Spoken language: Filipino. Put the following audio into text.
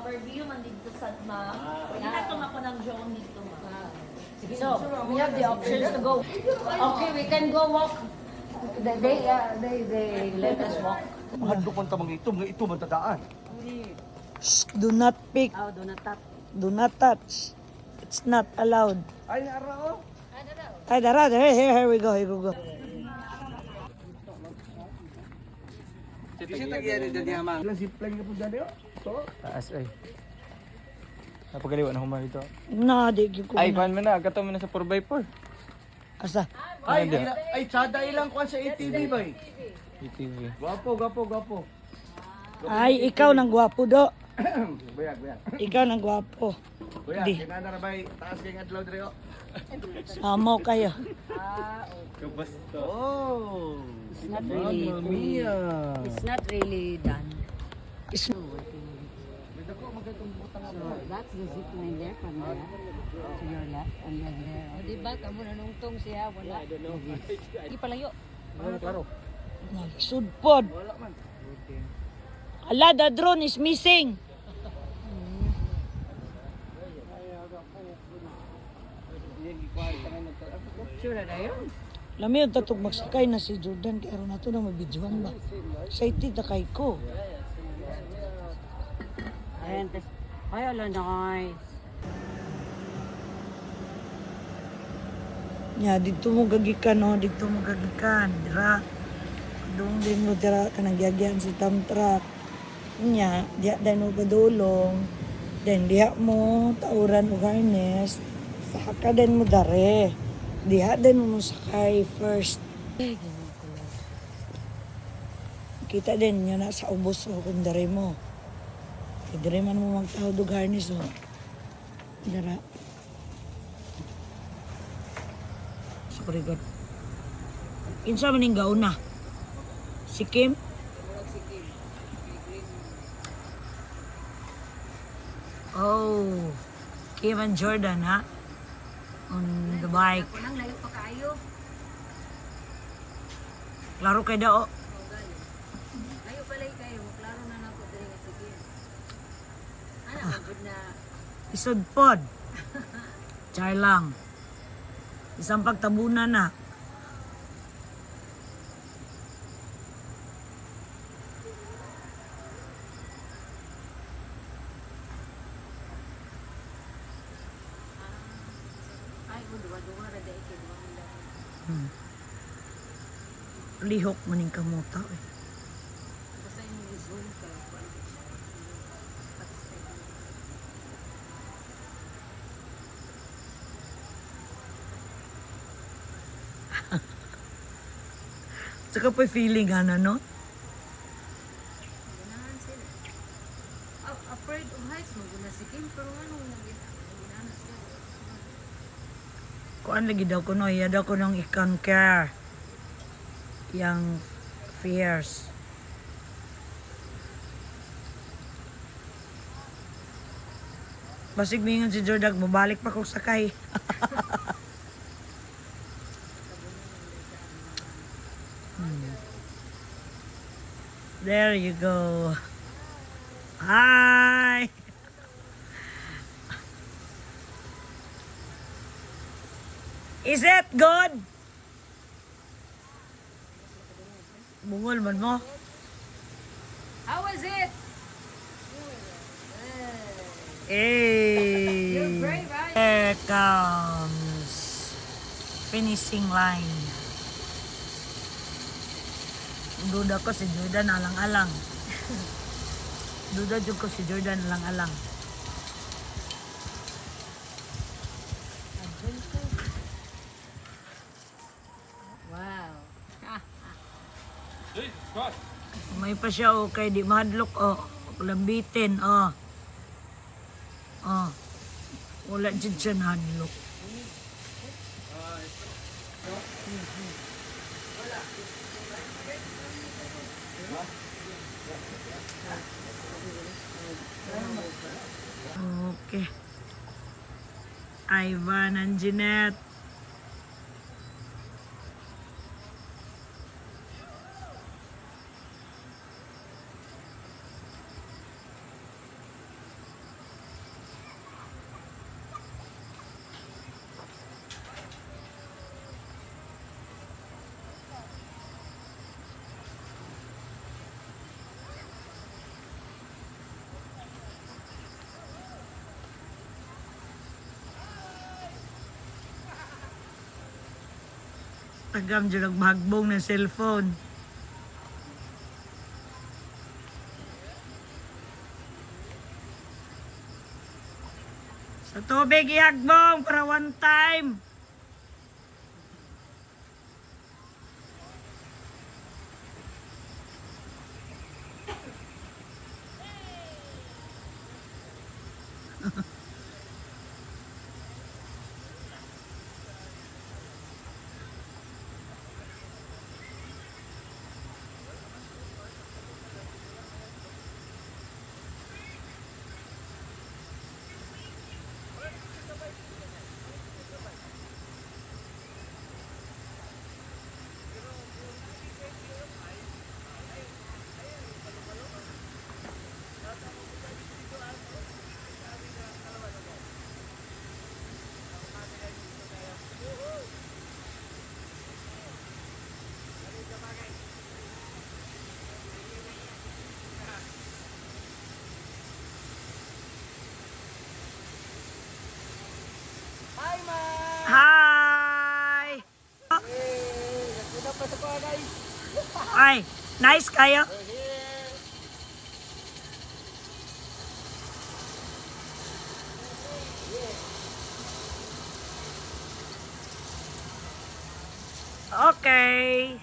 overview man dito sa ma. Inatom ako ng drone dito ma. So, we have the options to go. Okay, we can go walk. They let us walk. Mahadlok man tamang ito man tadaan. Shh, do not pick. Oh, do not tap. Do not touch. It's not allowed. Ay, nara oh. Ay, dara, here we go, here we go. Kasi tagiyan din diya mang. Ilang zipline ka po dyan oh. So, Taas ay. Napagaliwan ako man dito. Na, di ko Ay, na. paano mo na? Agato mo na sa 4x4. Asa? ay, tsada ilang kuan sa ATV ba? ATV. Gapo. Ay, ikaw nang gwapo do. Bayag. Ikaw nang gwapo. Bayag, Di. kinana ra bay, taas kay adlaw dire oh. Amo kayo. Kabasto. Oh. It's not really. Mamma mia. It's not really done. Is So, that's the zip line there from there to your left and then there. O, diba? Kamu nanungtong siya. Wala. Hindi palayo. Klaro. sudpod. Wala man. Ala, the drone is missing. Sure na yun. Lami yung tatog magsakay na si Jordan kaya ron nato na mabidyohan ba. Excited na kay ko. Ayan, tas, ay, ala, nice. Nya, dito mo gagikan, no? Dito mo gagikan. Dira. Doon din mo dira ka nagyagyan si Tamtrak. Nya, diya din mo gadulong. Then diya mo tauran o harness. Saka din mo dare. Diya din mo sakay first. Kita din niya na sa ubos o kung dare mo. Dare man mo magtawad og harness o. Dara. Sorry God. Kinsa man ning gauna? Si Kim? Oh, Kim and Jordan, ha? On the bike. Kunang layo pa kayo. Klaro kay dao. Layo pala kayo. Klaro na na po dali nga sige. Ano, good na. Isod pod. Char lang. Isang pagtabunan na. Ay, duwa-duwa ra dai kay duwa handa. Lihok maning kamuta eh. Basta yung zoom ka. Tsaka pa feeling ano, no? Ganahan sila. Afraid of heights, maguna si Kim, pero ano, ganahan sila. Kuan lagi daw ko no, iya daw ko nung i-conquer yang fears. Basig mingon si Jordan, mabalik pa kong sakay. There you go. Hi! Is it good? Bungol man mo. How was it? Hey! You're brave, right? There comes finishing line. Duda ko si Jordan alang-alang. Duda jud ko si Jordan alang-alang. Wow. May pa siya o kay di mahadlok o. Lambitin o. O. Wala dyan siya nahadlok. Okay. Ivan and Jeanette. Tagam dyan ang mahagbong ng cellphone. Sa tubig ihagbong para one time. Hi! Ay, nice kayo. Okay.